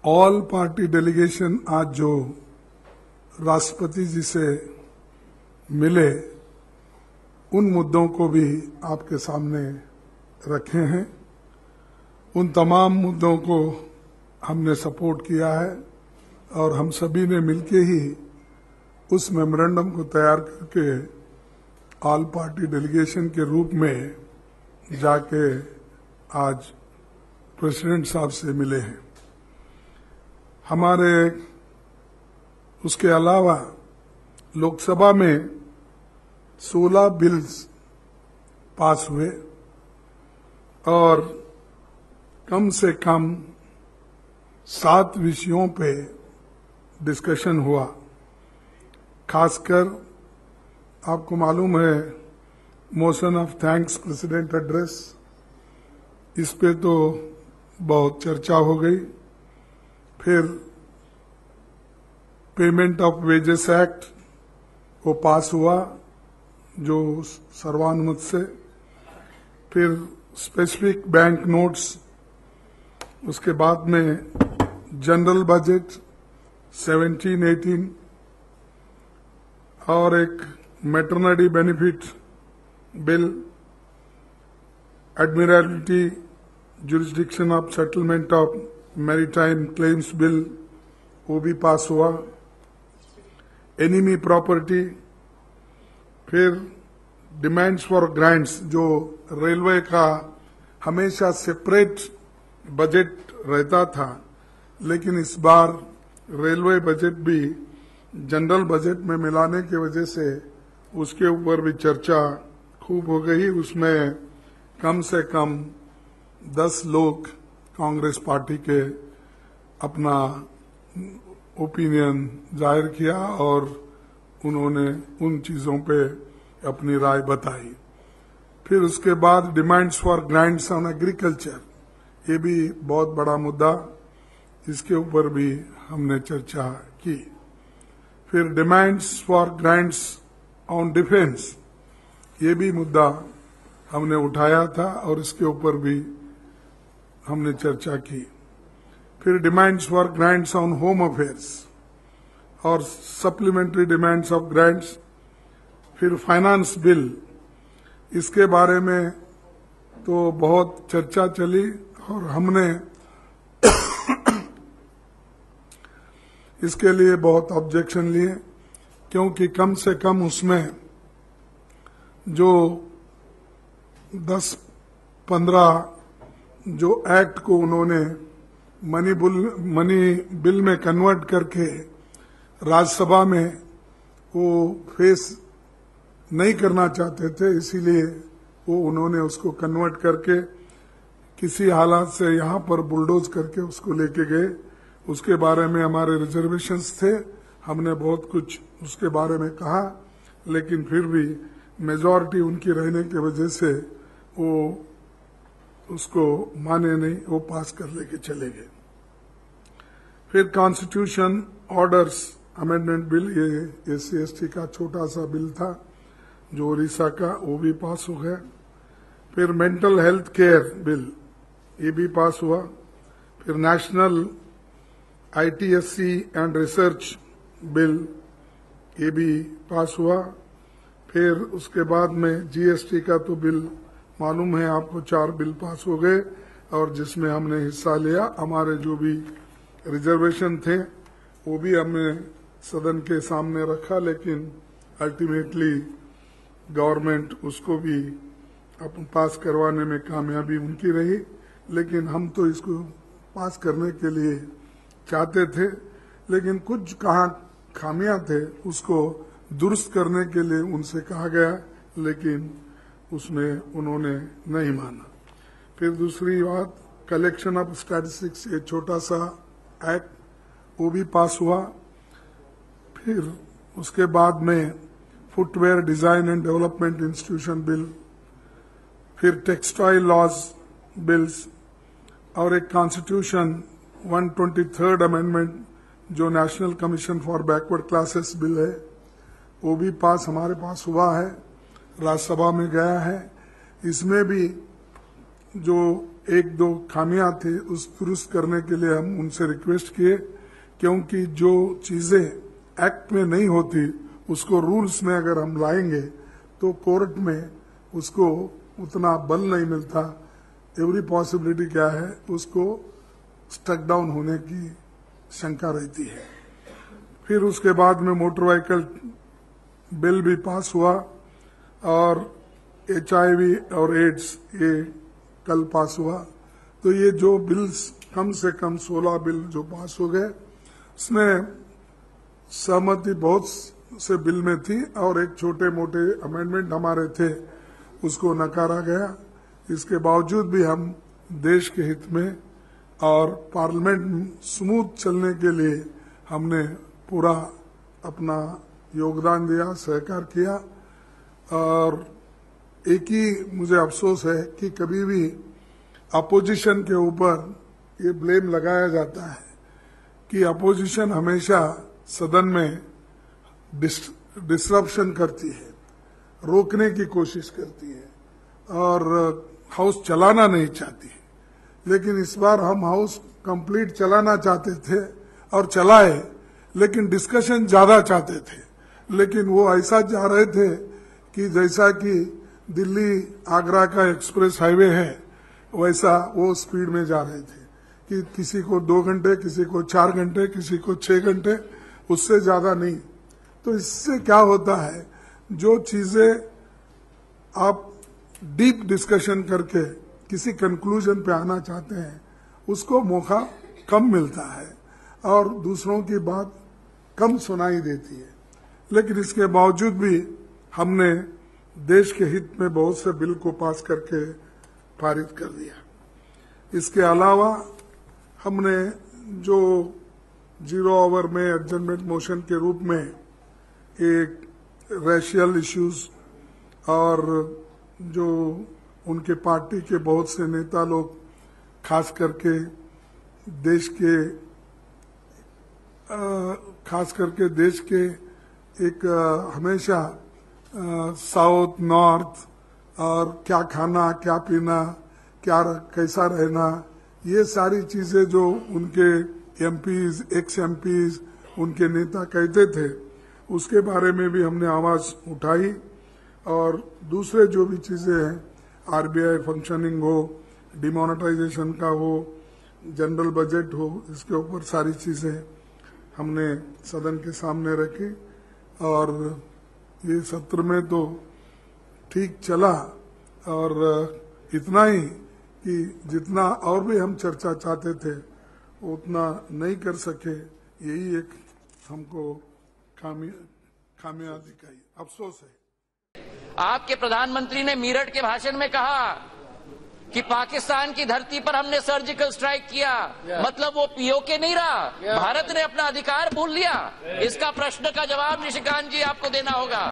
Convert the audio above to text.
All party delegation आज जो राष्ट्रपति जी से मिले उन मुद्दों को भी आपके सामने रखे हैं। उन तमाम मुद्दों को हमने सपोर्ट किया है और हम सभी ने मिलके ही उस मेमोरेंडम को तैयार करके ऑल पार्टी डेलीगेशन के रूप में जाके आज प्रेसिडेंट साहब से मिले हैं। हमारे उसके अलावा लोकसभा में 16 बिल्स पास हुए और कम से कम 7 विषयों पे डिस्कशन हुआ। खासकर आपको मालूम है motion of thanks president address, इस पे तो बहुत चर्चा हो गई। फिर पेमेंट ऑफ वेजेस एक्ट वो पास हुआ जो सर्वानुमत से। फिर स्पेसिफिक बैंक नोट्स, उसके बाद में जनरल बजट 17-18 और एक maternity benefit bill, Admiralty jurisdiction of settlement of maritime claims bill वो भी पास हुआ। एनिमी प्रॉपर्टी, फिर डिमांड्स फॉर ग्रांट्स, जो रेलवे का हमेशा सेपरेट बजट रहता था, लेकिन इस बार रेलवे बजट भी जनरल बजट में मिलाने की वजह से उसके ऊपर भी चर्चा खूब हो गई। उसमें कम से कम 10 लोग कांग्रेस पार्टी के अपना ओपिनियन जाहिर किया और उन्होंने उन चीजों पे अपनी राय बताई। फिर उसके बाद demands for grants on agriculture, ये भी बहुत बड़ा मुद्दा, इसके ऊपर भी हमने चर्चा की। फिर demands for grants on defence, ये भी मुद्दा हमने उठाया था और इसके ऊपर भी हमने चर्चा की। फिर demands for grants on home affairs और सप्लीमेंट्री डिमांड्स ऑफ ग्रांट्स। फिर फाइनेंस बिल, इसके बारे में तो बहुत चर्चा चली और हमने इसके लिए बहुत ऑब्जेक्शन लिए, क्योंकि कम से कम उसमें जो 10-15 जो एक्ट को उन्होंने मनी बिल में कन्वर्ट करके राज्यसभा में वो फेस नहीं करना चाहते थे, इसीलिए वो उन्होंने उसको कन्वर्ट करके किसी हालात से यहाँ पर बुलडोज करके उसको लेके गए। उसके बारे में हमारे रिजर्वेशंस थे, हमने बहुत कुछ उसके बारे में कहा, लेकिन फिर भी मेजॉरिटी उनकी रहने की वजह से वो उसको माने नहीं, वो पास कर लेके चले गए। फिर कॉन्स्टिट्यूशन ऑर्डर्स अमेंडमेंट बिल, ये SC/ST का छोटा सा बिल था जो उड़ीसा का, वो भी पास हो गया। फिर मेंटल हेल्थ केयर बिल, ये भी पास हुआ। फिर national ITSC and research bill, ये भी पास हुआ। फिर उसके बाद में GST का तो बिल मालूम है आपको, 4 बिल पास हो गए और जिसमें हमने हिस्सा लिया। हमारे जो भी रिजर्वेशन थे वो भी हमने सदन के सामने रखा, लेकिन अल्टीमेटली गवर्नमेंट उसको भी पास करवाने में कामयाबी उनकी रही। लेकिन हम तो इसको पास करने के लिए चाहते थे, लेकिन कुछ कहाँ खामियां थे उसको दुरुस्त करने के लिए उनसे कहा गया, लेकिन उसमें उन्होंने नहीं माना। फिर दूसरी बात, कलेक्शन ऑफ स्टैटिस्टिक्स, ये छोटा सा एक्ट, वो भी पास हुआ। फिर उसके बाद में footwear design and development institution bill, फिर टेक्सटाइल लॉज बिल्स और एक कॉन्स्टिट्यूशन 123rd अमेंडमेंट जो national commission for backward classes bill है, वो भी पास हमारे पास हुआ है, राज्यसभा में गया है। इसमें भी जो एक दो खामियां थी उस दुरुस्त करने के लिए हम उनसे रिक्वेस्ट किए, क्योंकि जो चीजें एक्ट में नहीं होती उसको रूल्स में अगर हम लाएंगे तो कोर्ट में उसको उतना बल नहीं मिलता। एवरी पॉसिबिलिटी क्या है, उसको स्टक डाउन होने की शंका रहती है। फिर उसके बाद में मोटर व्हीकल बिल भी पास हुआ और HIV और एड्स ये कल पास हुआ। तो ये जो बिल्स कम से कम 16 बिल जो पास हो गए, उसमें सहमति बहुत से बिल में थी और एक छोटे मोटे अमेंडमेंट हमारे थे उसको नकारा गया। इसके बावजूद भी हम देश के हित में और पार्लियामेंट स्मूथ चलने के लिए हमने पूरा अपना योगदान दिया, सहकार किया। और एक ही मुझे अफसोस है कि कभी भी अपोजिशन के ऊपर ये ब्लेम लगाया जाता है कि अपोजिशन हमेशा सदन में डिस्ट्रप्शन करती है, रोकने की कोशिश करती है और हाउस चलाना नहीं चाहती है। लेकिन इस बार हम हाउस कंप्लीट चलाना चाहते थे और चलाए, लेकिन डिस्कशन ज्यादा चाहते थे। लेकिन वो ऐसा जा रहे थे कि जैसा कि दिल्ली आगरा का एक्सप्रेस हाईवे है वैसा वो स्पीड में जा रहे थे कि किसी को 2 घंटे, किसी को 4 घंटे, किसी को 6 घंटे, उससे ज्यादा नहीं। तो इससे क्या होता है, जो चीजें आप डीप डिस्कशन करके किसी कंक्लूजन पे आना चाहते हैं उसको मौका कम मिलता है और दूसरों की बात कम सुनाई देती है। लेकिन इसके बावजूद भी हमने देश के हित में बहुत से बिल को पास करके पारित कर दिया। इसके अलावा हमने जो 0 आवर में एडजर्नमेंट मोशन के रूप में एक रेशियल इश्यूज और जो उनके पार्टी के बहुत से नेता लोग खास करके देश के एक हमेशा साउथ नॉर्थ और क्या खाना, क्या पीना, क्या कैसा रहना, ये सारी चीजें जो उनके एमपीज, एक्स एमपीज, उनके नेता कहते थे, उसके बारे में भी हमने आवाज उठाई। और दूसरे जो भी चीजें हैं, आरबीआई फंक्शनिंग हो, डिमोनेटाइजेशन का हो, जनरल बजट हो, इसके ऊपर सारी चीजें हमने सदन के सामने रखी। और ये सत्र में तो ठीक चला और इतना ही कि जितना और भी हम चर्चा चाहते थे उतना नहीं कर सके, यही एक हमको खामियां दिखाई, अफसोस है। आपके प्रधानमंत्री ने मीरठ के भाषण में कहा कि पाकिस्तान की धरती पर हमने सर्जिकल स्ट्राइक किया, मतलब वो पीओके नहीं रहा, भारत ने अपना अधिकार भूल लिया। इसका प्रश्न का जवाब निशिकांत जी आपको देना होगा।